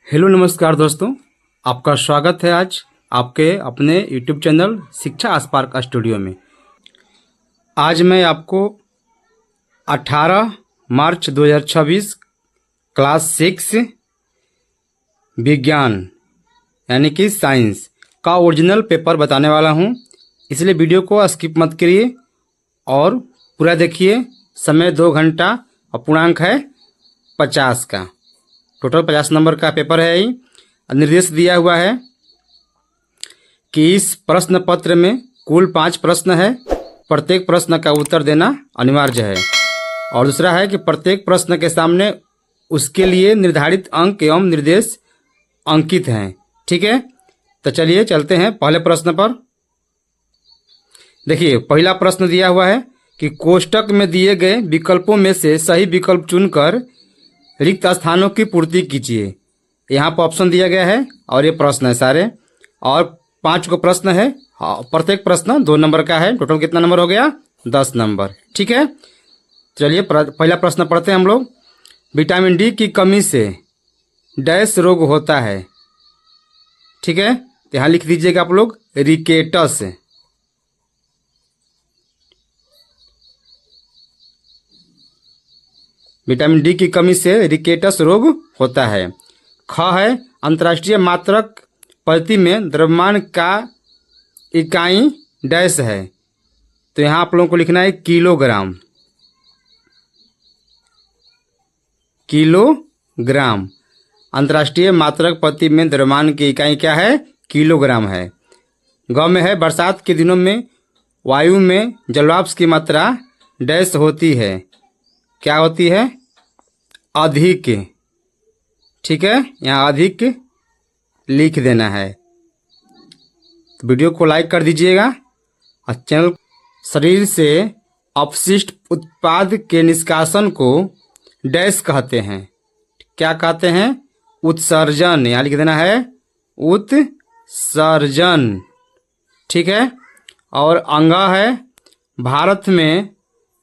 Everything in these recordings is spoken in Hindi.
हेलो नमस्कार दोस्तों, आपका स्वागत है आज आपके अपने यूट्यूब चैनल शिक्षा स्पार्क स्टूडियो में। आज मैं आपको 18 मार्च 2026 क्लास 6 विज्ञान यानी कि साइंस का ओरिजिनल पेपर बताने वाला हूं, इसलिए वीडियो को स्किप मत करिए और पूरा देखिए। समय 2 घंटा और पूर्णांक है 50 का। टोटल 50 नंबर का पेपर है। निर्देश दिया हुआ है कि इस प्रश्न पत्र में कुल 5 प्रश्न है, प्रत्येक प्रश्न का उत्तर देना अनिवार्य है। और दूसरा है कि प्रत्येक प्रश्न के सामने उसके लिए निर्धारित अंक एवं निर्देश अंकित हैं। ठीक है, तो चलिए चलते हैं पहले प्रश्न पर। देखिए, पहला प्रश्न दिया हुआ है कि कोष्टक में दिए गए विकल्पों में से सही विकल्प चुनकर रिक्त स्थानों की पूर्ति कीजिए। यहाँ पर ऑप्शन दिया गया है और ये प्रश्न है सारे, और 5 को प्रश्न है। प्रत्येक प्रश्न 2 नंबर का है। टोटल कितना नंबर हो गया? 10 नंबर। ठीक है, चलिए पहला प्रश्न पढ़ते हैं हम लोग। विटामिन डी की कमी से डैश रोग होता है। ठीक है, तो यहाँ लिख दीजिएगा आप लोग रिकेटस। विटामिन डी की कमी से रिकेटस रोग होता है। ख है अंतर्राष्ट्रीय मात्रक पद्धति में द्रव्यमान का इकाई डैश है, तो यहाँ आप लोगों को लिखना है किलोग्राम। किलोग्राम अंतर्राष्ट्रीय मात्रक पद्धति में द्रव्यमान की इकाई क्या है? किलोग्राम है। ग में है बरसात के दिनों में वायु में जलवाष्प की मात्रा डैश होती है। क्या होती है? अधिक। ठीक है, यहाँ अधिक लिख देना है। तो वीडियो को लाइक कर दीजिएगा और चैनल। शरीर से अपशिष्ट उत्पाद के निष्कासन को डैश कहते हैं। क्या कहते हैं? उत्सर्जन। यहाँ लिख देना है उत्सर्जन। ठीक है, और अंगा है भारत में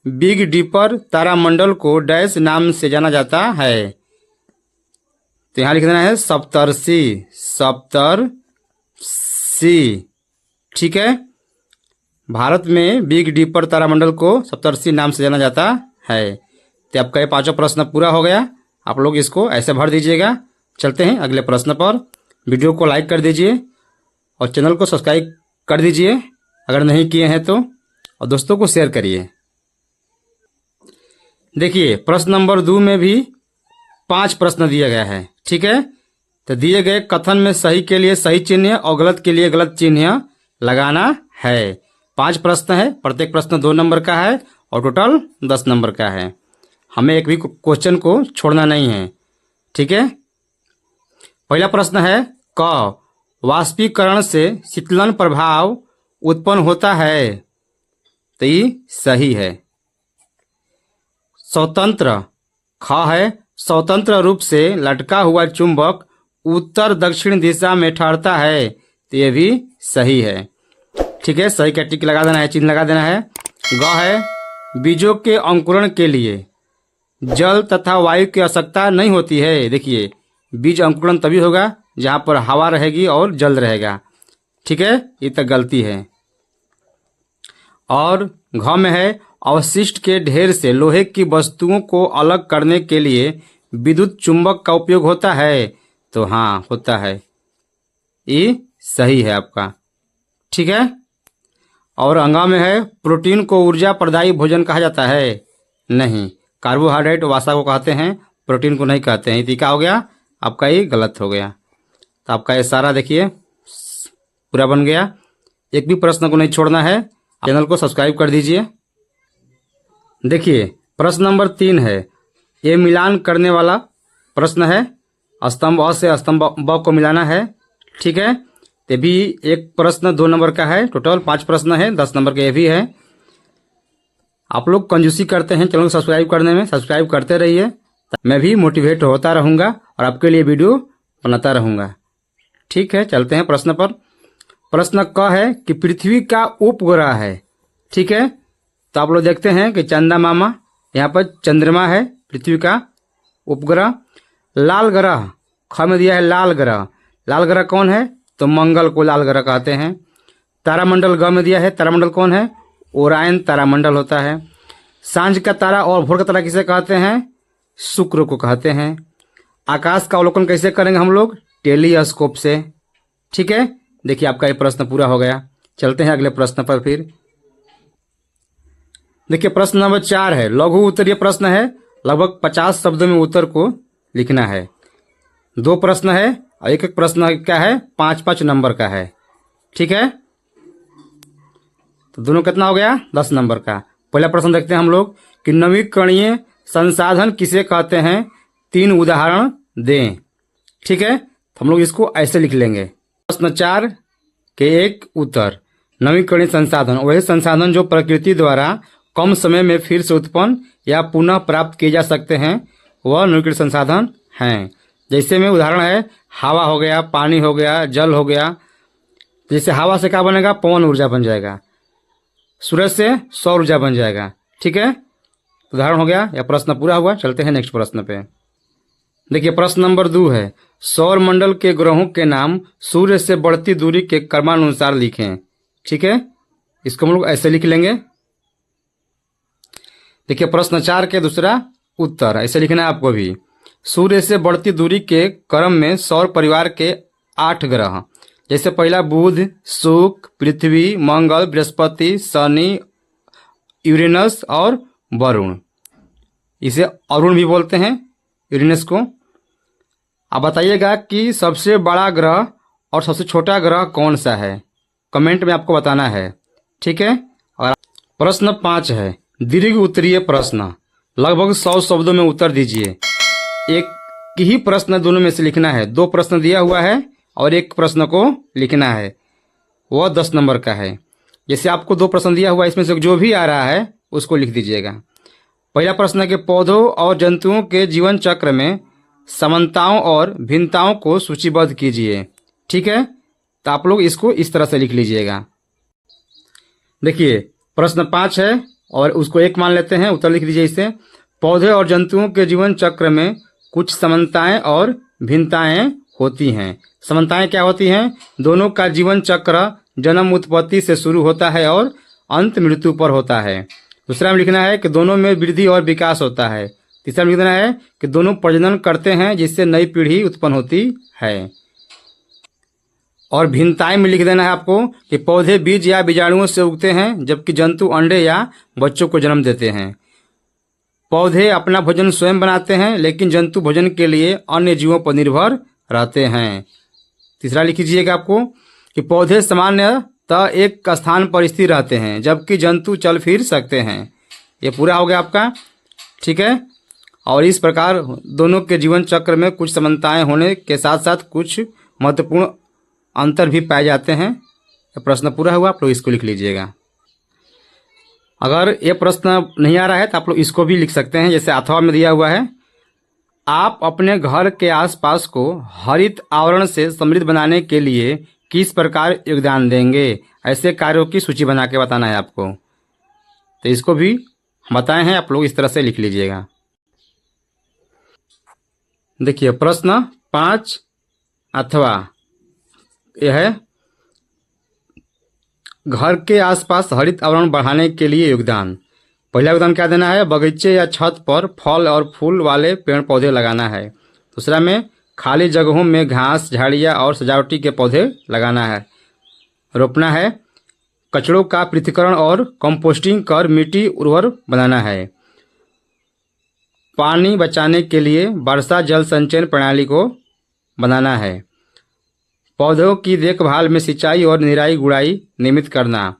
बिग डीपर तारामंडल को डैश नाम से जाना जाता है, तो यहाँ लिख देना है सप्तर्षि। सप्तर्षि। ठीक है, भारत में बिग डीपर तारामंडल को सप्तर्षि नाम से जाना जाता है। तो आपका ये 5वां प्रश्न पूरा हो गया। आप लोग इसको ऐसे भर दीजिएगा। चलते हैं अगले प्रश्न पर। वीडियो को लाइक कर दीजिए और चैनल को सब्सक्राइब कर दीजिए अगर नहीं किए हैं तो, और दोस्तों को शेयर करिए। देखिए, प्रश्न नंबर 2 में भी 5 प्रश्न दिया गया है। ठीक है, तो दिए गए कथन में सही के लिए सही चिन्ह और गलत के लिए गलत चिन्ह लगाना है। 5 प्रश्न है, प्रत्येक प्रश्न 2 नंबर का है और टोटल 10 नंबर का है। हमें एक भी क्वेश्चन को छोड़ना नहीं है। ठीक है, पहला प्रश्न है क वाष्पीकरण से शीतलन प्रभाव उत्पन्न होता है, तो ये सही है। स्वतंत्र। ख है स्वतंत्र रूप से लटका हुआ चुंबक उत्तर दक्षिण दिशा में ठहरता है, तो ये भी सही है। ठीक है, सही का टिक लगा देना है, चिन्ह लगा देना है। ग है बीजों के अंकुरण के लिए जल तथा वायु की आवश्यकता नहीं होती है। देखिए, बीज अंकुरण तभी होगा जहां पर हवा रहेगी और जल रहेगा। ठीक है, ये तक गलती है। और घ में है अवशिष्ट के ढेर से लोहे की वस्तुओं को अलग करने के लिए विद्युत चुंबक का उपयोग होता है, तो हाँ होता है। ये सही है आपका। ठीक है, और अंगा में है प्रोटीन को ऊर्जा प्रदायी भोजन कहा जाता है। नहीं, कार्बोहाइड्रेट वसा को कहते हैं, प्रोटीन को नहीं कहते हैं। ये क्या हो गया आपका? ये गलत हो गया। तो आपका ये सारा देखिए पूरा बन गया। एक भी प्रश्न को नहीं छोड़ना है। चैनल को सब्सक्राइब कर दीजिए। देखिए, प्रश्न नंबर 3 है, ये मिलान करने वाला प्रश्न है। स्तंभ अ से स्तंभ ब को मिलाना है। ठीक है, ये भी एक प्रश्न 2 नंबर का है। टोटल 5 प्रश्न है, 10 नंबर के ये भी है। आप लोग कंजूसी करते हैं चैनल को सब्सक्राइब करने में, सब्सक्राइब करते रहिए। मैं भी मोटिवेट होता रहूँगा और आपके लिए वीडियो बनाता रहूँगा। ठीक है, चलते हैं प्रश्न पर। प्रश्न क है कि पृथ्वी का उपग्रह है। ठीक है, तो आप लोग देखते हैं कि चंदा मामा, यहाँ पर चंद्रमा है पृथ्वी का उपग्रह। लाल ग्रह ख में दिया है लाल ग्रह। लाल ग्रह कौन है? तो मंगल को लाल ग्रह कहते हैं। तारामंडल ग में दिया है, तारामंडल कौन है? ओरायन तारामंडल होता है। सांझ का तारा और भोर का तारा किसे कहते हैं? शुक्र को कहते हैं। आकाश का अवलोकन कैसे करेंगे हम लोग? टेलीस्कोप से। ठीक है, देखिए आपका ये प्रश्न पूरा हो गया। चलते हैं अगले प्रश्न पर फिर। देखिए प्रश्न नंबर 4 है, लघु उत्तरीय प्रश्न है। लगभग 50 शब्दों में उत्तर को लिखना है। 2 प्रश्न है और एक प्रश्न क्या है? 5-5 नंबर का है। ठीक है, तो दोनों कितना हो गया? 10 नंबर का। पहला प्रश्न देखते हैं हम लोग कि नवीकरणीय संसाधन किसे कहते हैं? 3 उदाहरण दें। ठीक है, तो हम लोग इसको ऐसे लिख लेंगे। प्रश्न 4 के 1 उत्तर। नवीकरणीय संसाधन वही संसाधन जो प्रकृति द्वारा कम समय में फिर से उत्पन्न या पुनः प्राप्त किए जा सकते हैं, वह नवीकरणीय संसाधन हैं। जैसे में उदाहरण है हवा हो गया, पानी हो गया, जल हो गया। जैसे हवा से क्या बनेगा? पवन ऊर्जा बन जाएगा। सूरज से सौर ऊर्जा बन जाएगा। ठीक है, उदाहरण हो गया। यह प्रश्न पूरा हुआ। चलते हैं नेक्स्ट प्रश्न पे। देखिए प्रश्न नंबर 2 है, सौर मंडल के ग्रहों के नाम सूर्य से बढ़ती दूरी के क्रमानुसार लिखें। ठीक है, इसको हम लोग ऐसे लिख लेंगे। देखिए प्रश्न 4 के दूसरा उत्तर ऐसे लिखना है आपको भी। सूर्य से बढ़ती दूरी के क्रम में सौर परिवार के 8 ग्रह, जैसे पहला बुध, शुक्र, पृथ्वी, मंगल, बृहस्पति, शनि, यूरेनस और वरुण। इसे अरुण भी बोलते हैं, यूरेनस को। अब बताइएगा कि सबसे बड़ा ग्रह और सबसे छोटा ग्रह कौन सा है? कमेंट में आपको बताना है। ठीक है, और प्रश्न 5 है, दीर्घ उत्तरीय प्रश्न। लगभग 100 शब्दों में उत्तर दीजिए। एक ही प्रश्न दोनों में से लिखना है। 2 प्रश्न दिया हुआ है और 1 प्रश्न को लिखना है, वह 10 नंबर का है। जैसे आपको 2 प्रश्न दिया हुआ है, इसमें से जो भी आ रहा है उसको लिख दीजिएगा। पहला प्रश्न है कि पौधों और जंतुओं के जीवन चक्र में समानताओं और भिन्नताओं को सूचीबद्ध कीजिए। ठीक है, तो आप लोग इसको इस तरह से लिख लीजिएगा। देखिए प्रश्न 5 है और उसको 1 मान लेते हैं, उत्तर लिख दीजिए इसे। पौधे और जंतुओं के जीवन चक्र में कुछ समानताएं और भिन्नताएं होती हैं। समानताएं क्या होती हैं? दोनों का जीवन चक्र जन्म उत्पत्ति से शुरू होता है और अंत मृत्यु पर होता है। दूसरा में लिखना है कि दोनों में वृद्धि और विकास होता है। तीसरा में लिखना है कि दोनों प्रजनन करते हैं जिससे नई पीढ़ी उत्पन्न होती है। और भिन्नताएं में लिख देना है आपको कि पौधे बीज या बीजाणुओं से उगते हैं, जबकि जंतु अंडे या बच्चों को जन्म देते हैं। पौधे अपना भोजन स्वयं बनाते हैं, लेकिन जंतु भोजन के लिए अन्य जीवों पर निर्भर रहते हैं। तीसरा लिख लीजिएगा आपको कि पौधे सामान्यतः एक स्थान पर स्थिर रहते हैं, जबकि जंतु चल फिर सकते हैं। ये पूरा हो गया आपका। ठीक है, और इस प्रकार दोनों के जीवन चक्र में कुछ समानताएं होने के साथ साथ कुछ महत्वपूर्ण अंतर भी पाए जाते हैं। ये प्रश्न पूरा हुआ। आप लोग इसको लिख लीजिएगा। अगर ये प्रश्न नहीं आ रहा है तो आप लोग इसको भी लिख सकते हैं। जैसे अथवा में दिया हुआ है, आप अपने घर के आसपास को हरित आवरण से समृद्ध बनाने के लिए किस प्रकार योगदान देंगे? ऐसे कार्यों की सूची बना के बताना है आपको। तो इसको भी बताए हैं, आप लोग इस तरह से लिख लीजिएगा। देखिए प्रश्न 5 अथवा यह है, घर के आसपास हरित आवरण बढ़ाने के लिए योगदान। पहला योगदान क्या देना है? बगीचे या छत पर फल और फूल वाले पेड़ पौधे लगाना है। दूसरा में खाली जगहों में घास, झाड़ियाँ और सजावटी के पौधे लगाना है, रोपना है। कचड़ों का पृथक्करण और कंपोस्टिंग कर मिट्टी उर्वर बनाना है। पानी बचाने के लिए वर्षा जल संचयन प्रणाली को बनाना है। पौधों की देखभाल में सिंचाई और निराई गुड़ाई नियमित करना।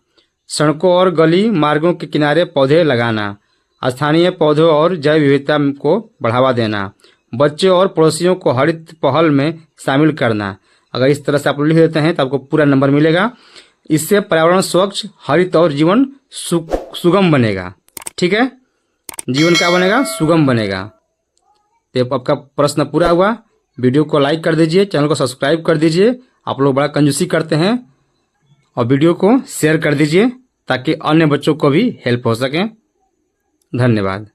सड़कों और गली मार्गों के किनारे पौधे लगाना। स्थानीय पौधों और जैव विविधता को बढ़ावा देना। बच्चों और पड़ोसियों को हरित पहल में शामिल करना। अगर इस तरह से आप लिख देते हैं तो आपको पूरा नंबर मिलेगा। इससे पर्यावरण स्वच्छ, हरित और जीवन सुगम बनेगा। ठीक है, जीवन क्या बनेगा? सुगम बनेगा। तो आपका प्रश्न पूरा हुआ। वीडियो को लाइक कर दीजिए, चैनल को सब्सक्राइब कर दीजिए। आप लोग बड़ा कंजूसी करते हैं। और वीडियो को शेयर कर दीजिए ताकि अन्य बच्चों को भी हेल्प हो सके। धन्यवाद।